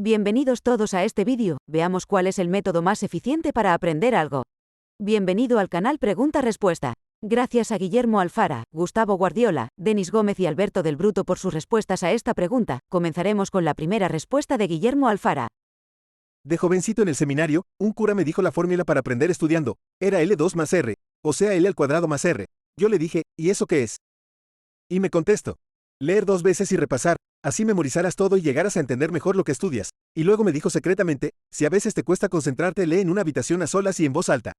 Bienvenidos todos a este vídeo, veamos cuál es el método más eficiente para aprender algo. Bienvenido al canal Pregunta-Respuesta. Gracias a Guillermo Alfara, Gustavo Guardiola, Denis Gómez y Alberto del Bruto por sus respuestas a esta pregunta. Comenzaremos con la primera respuesta de Guillermo Alfara. De jovencito en el seminario, un cura me dijo la fórmula para aprender estudiando. Era L2 más R, o sea L al cuadrado más R. Yo le dije, ¿y eso qué es? Y me contestó, leer 2 veces y repasar, así memorizarás todo y llegarás a entender mejor lo que estudias. Y luego me dijo secretamente, si a veces te cuesta concentrarte, lee en una habitación a solas y en voz alta.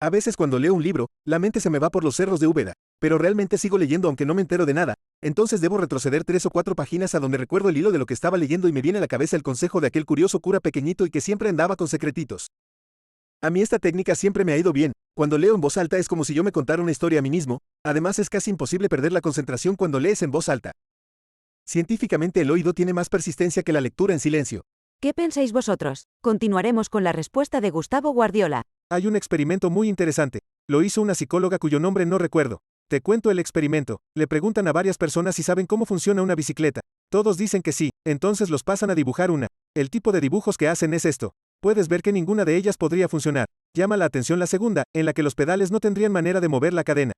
A veces cuando leo un libro, la mente se me va por los cerros de Úbeda, pero realmente sigo leyendo aunque no me entero de nada, entonces debo retroceder 3 o 4 páginas a donde recuerdo el hilo de lo que estaba leyendo y me viene a la cabeza el consejo de aquel curioso cura pequeñito y que siempre andaba con secretitos. A mí esta técnica siempre me ha ido bien. Cuando leo en voz alta es como si yo me contara una historia a mí mismo, además es casi imposible perder la concentración cuando lees en voz alta. Científicamente el oído tiene más persistencia que la lectura en silencio. ¿Qué pensáis vosotros? Continuaremos con la respuesta de Gustavo Guardiola. Hay un experimento muy interesante. Lo hizo una psicóloga cuyo nombre no recuerdo. Te cuento el experimento. Le preguntan a varias personas si saben cómo funciona una bicicleta. Todos dicen que sí, entonces los pasan a dibujar una. El tipo de dibujos que hacen es esto. Puedes ver que ninguna de ellas podría funcionar. Llama la atención la segunda, en la que los pedales no tendrían manera de mover la cadena.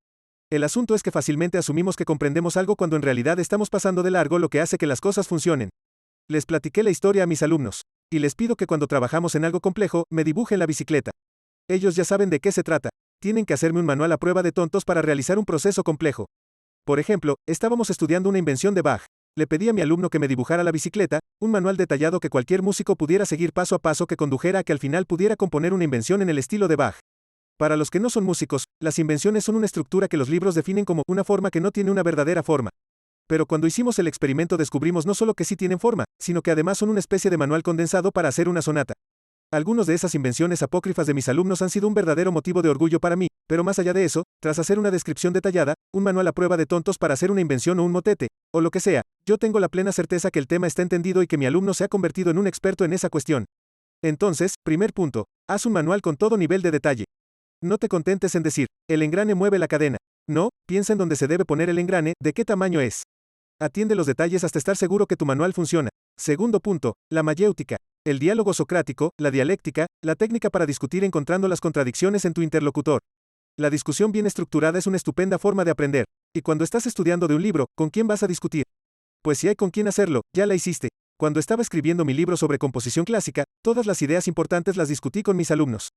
El asunto es que fácilmente asumimos que comprendemos algo cuando en realidad estamos pasando de largo lo que hace que las cosas funcionen. Les platiqué la historia a mis alumnos. Y les pido que cuando trabajamos en algo complejo, me dibujen la bicicleta. Ellos ya saben de qué se trata. Tienen que hacerme un manual a prueba de tontos para realizar un proceso complejo. Por ejemplo, estábamos estudiando una invención de Bach. Le pedí a mi alumno que me dibujara la bicicleta, un manual detallado que cualquier músico pudiera seguir paso a paso que condujera a que al final pudiera componer una invención en el estilo de Bach. Para los que no son músicos, las invenciones son una estructura que los libros definen como una forma que no tiene una verdadera forma. Pero cuando hicimos el experimento descubrimos no solo que sí tienen forma, sino que además son una especie de manual condensado para hacer una sonata. Algunos de esas invenciones apócrifas de mis alumnos han sido un verdadero motivo de orgullo para mí, pero más allá de eso, tras hacer una descripción detallada, un manual a prueba de tontos para hacer una invención o un motete, o lo que sea, yo tengo la plena certeza que el tema está entendido y que mi alumno se ha convertido en un experto en esa cuestión. Entonces, primer punto, haz un manual con todo nivel de detalle. No te contentes en decir, el engrane mueve la cadena. No, piensa en dónde se debe poner el engrane, de qué tamaño es. Atiende los detalles hasta estar seguro que tu manual funciona. Segundo punto, la mayéutica. El diálogo socrático, la dialéctica, la técnica para discutir encontrando las contradicciones en tu interlocutor. La discusión bien estructurada es una estupenda forma de aprender. Y cuando estás estudiando de un libro, ¿con quién vas a discutir? Pues si hay con quién hacerlo, ya la hiciste. Cuando estaba escribiendo mi libro sobre composición clásica, todas las ideas importantes las discutí con mis alumnos.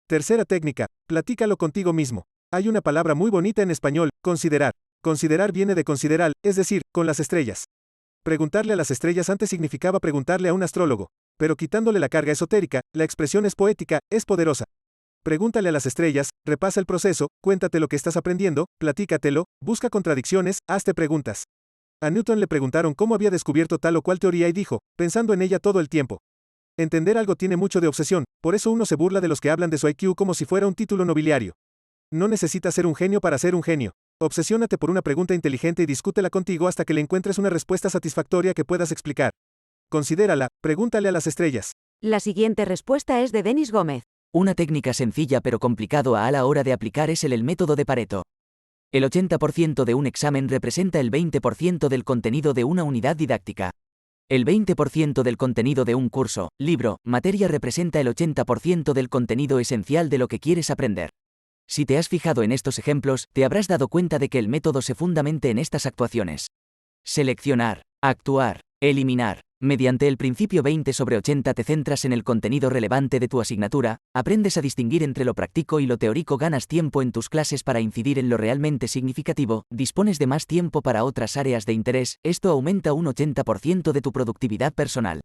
Tercera técnica, platícalo contigo mismo. Hay una palabra muy bonita en español, considerar. Considerar viene de considerar, es decir, con las estrellas. Preguntarle a las estrellas antes significaba preguntarle a un astrólogo. Pero quitándole la carga esotérica, la expresión es poética, es poderosa. Pregúntale a las estrellas, repasa el proceso, cuéntate lo que estás aprendiendo, platícatelo, busca contradicciones, hazte preguntas. A Newton le preguntaron cómo había descubierto tal o cual teoría y dijo, pensando en ella todo el tiempo. Entender algo tiene mucho de obsesión, por eso uno se burla de los que hablan de su IQ como si fuera un título nobiliario. No necesitas ser un genio para ser un genio. Obsesiónate por una pregunta inteligente y discútela contigo hasta que le encuentres una respuesta satisfactoria que puedas explicar. Considérala, pregúntale a las estrellas. La siguiente respuesta es de Denis Gómez. Una técnica sencilla pero complicado a la hora de aplicar es el método de Pareto. El 80% de un examen representa el 20% del contenido de una unidad didáctica. El 20% del contenido de un curso, libro, materia representa el 80% del contenido esencial de lo que quieres aprender. Si te has fijado en estos ejemplos, te habrás dado cuenta de que el método se fundamenta en estas actuaciones. Seleccionar, actuar, eliminar. Mediante el principio 20/80 te centras en el contenido relevante de tu asignatura, aprendes a distinguir entre lo práctico y lo teórico, ganas tiempo en tus clases para incidir en lo realmente significativo, dispones de más tiempo para otras áreas de interés, esto aumenta un 80% de tu productividad personal.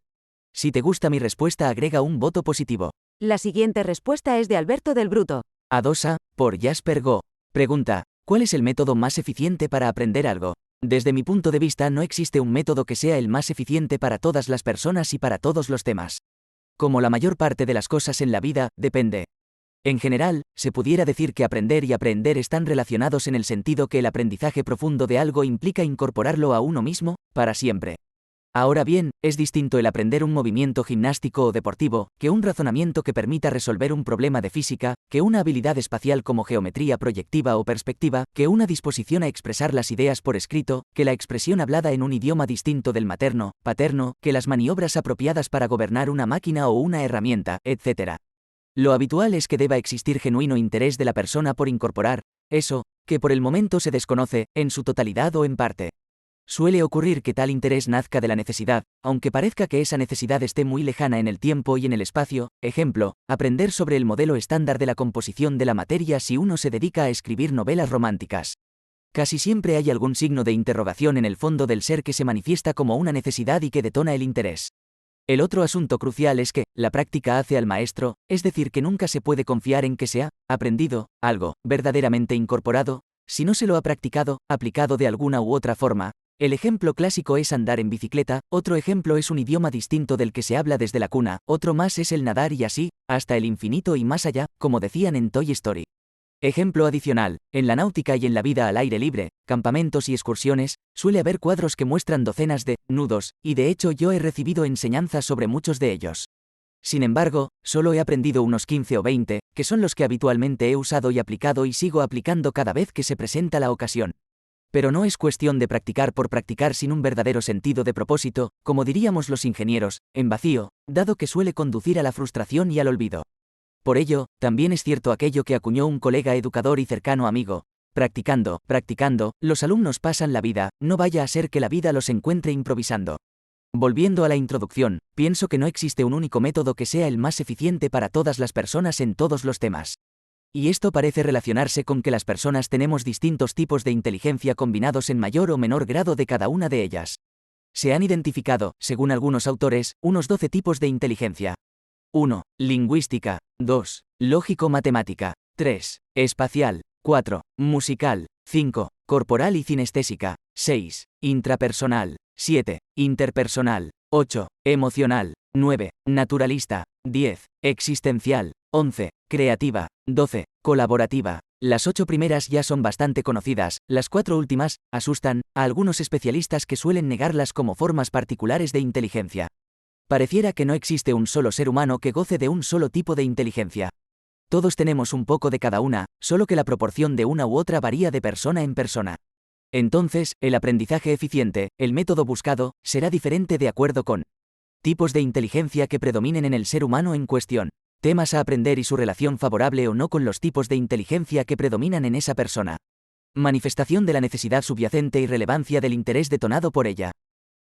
Si te gusta mi respuesta, agrega un voto positivo. La siguiente respuesta es de Alberto del Bruto. A2A, por Jasper Go. Pregunta, ¿cuál es el método más eficiente para aprender algo? Desde mi punto de vista no existe un método que sea el más eficiente para todas las personas y para todos los temas. Como la mayor parte de las cosas en la vida, depende. En general, se pudiera decir que aprender y aprender están relacionados en el sentido que el aprendizaje profundo de algo implica incorporarlo a uno mismo, para siempre. Ahora bien, es distinto el aprender un movimiento gimnástico o deportivo, que un razonamiento que permita resolver un problema de física, que una habilidad espacial como geometría proyectiva o perspectiva, que una disposición a expresar las ideas por escrito, que la expresión hablada en un idioma distinto del materno, paterno, que las maniobras apropiadas para gobernar una máquina o una herramienta, etc. Lo habitual es que deba existir genuino interés de la persona por incorporar eso, que por el momento se desconoce, en su totalidad o en parte. Suele ocurrir que tal interés nazca de la necesidad, aunque parezca que esa necesidad esté muy lejana en el tiempo y en el espacio. Ejemplo, aprender sobre el modelo estándar de la composición de la materia si uno se dedica a escribir novelas románticas. Casi siempre hay algún signo de interrogación en el fondo del ser que se manifiesta como una necesidad y que detona el interés. El otro asunto crucial es que, la práctica hace al maestro, es decir, que nunca se puede confiar en que se ha aprendido algo verdaderamente incorporado, si no se lo ha practicado, aplicado de alguna u otra forma. El ejemplo clásico es andar en bicicleta, otro ejemplo es un idioma distinto del que se habla desde la cuna, otro más es el nadar y así, hasta el infinito y más allá, como decían en Toy Story. Ejemplo adicional, en la náutica y en la vida al aire libre, campamentos y excursiones, suele haber cuadros que muestran docenas de nudos, y de hecho yo he recibido enseñanzas sobre muchos de ellos. Sin embargo, solo he aprendido unos 15 o 20, que son los que habitualmente he usado y aplicado y sigo aplicando cada vez que se presenta la ocasión. Pero no es cuestión de practicar por practicar sin un verdadero sentido de propósito, como diríamos los ingenieros, en vacío, dado que suele conducir a la frustración y al olvido. Por ello, también es cierto aquello que acuñó un colega educador y cercano amigo: practicando, los alumnos pasan la vida, no vaya a ser que la vida los encuentre improvisando. Volviendo a la introducción, pienso que no existe un único método que sea el más eficiente para todas las personas en todos los temas. Y esto parece relacionarse con que las personas tenemos distintos tipos de inteligencia combinados en mayor o menor grado de cada una de ellas. Se han identificado, según algunos autores, unos 12 tipos de inteligencia. 1. Lingüística. 2. Lógico-matemática. 3. Espacial. 4. Musical. 5. Corporal y cinestésica. 6. Intrapersonal. 7. Interpersonal. 8. Emocional. 9. Naturalista. 10. Existencial. 11. Creativa. 12. Colaborativa. Las 8 primeras ya son bastante conocidas, las 4 últimas asustan a algunos especialistas que suelen negarlas como formas particulares de inteligencia. Pareciera que no existe un solo ser humano que goce de un solo tipo de inteligencia. Todos tenemos un poco de cada una, solo que la proporción de una u otra varía de persona en persona. Entonces, el aprendizaje eficiente, el método buscado, será diferente de acuerdo con tipos de inteligencia que predominen en el ser humano en cuestión, temas a aprender y su relación favorable o no con los tipos de inteligencia que predominan en esa persona, manifestación de la necesidad subyacente y relevancia del interés detonado por ella,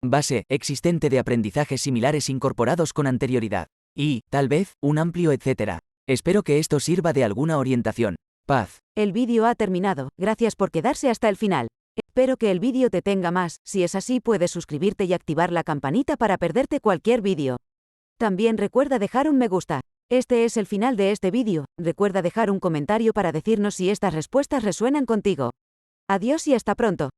base existente de aprendizajes similares incorporados con anterioridad, y, tal vez, un amplio etcétera. Espero que esto sirva de alguna orientación. Paz. El vídeo ha terminado, gracias por quedarse hasta el final. Espero que el vídeo te tenga más, si es así puedes suscribirte y activar la campanita para perderte cualquier vídeo. También recuerda dejar un me gusta. Este es el final de este vídeo, recuerda dejar un comentario para decirnos si estas respuestas resuenan contigo. Adiós y hasta pronto.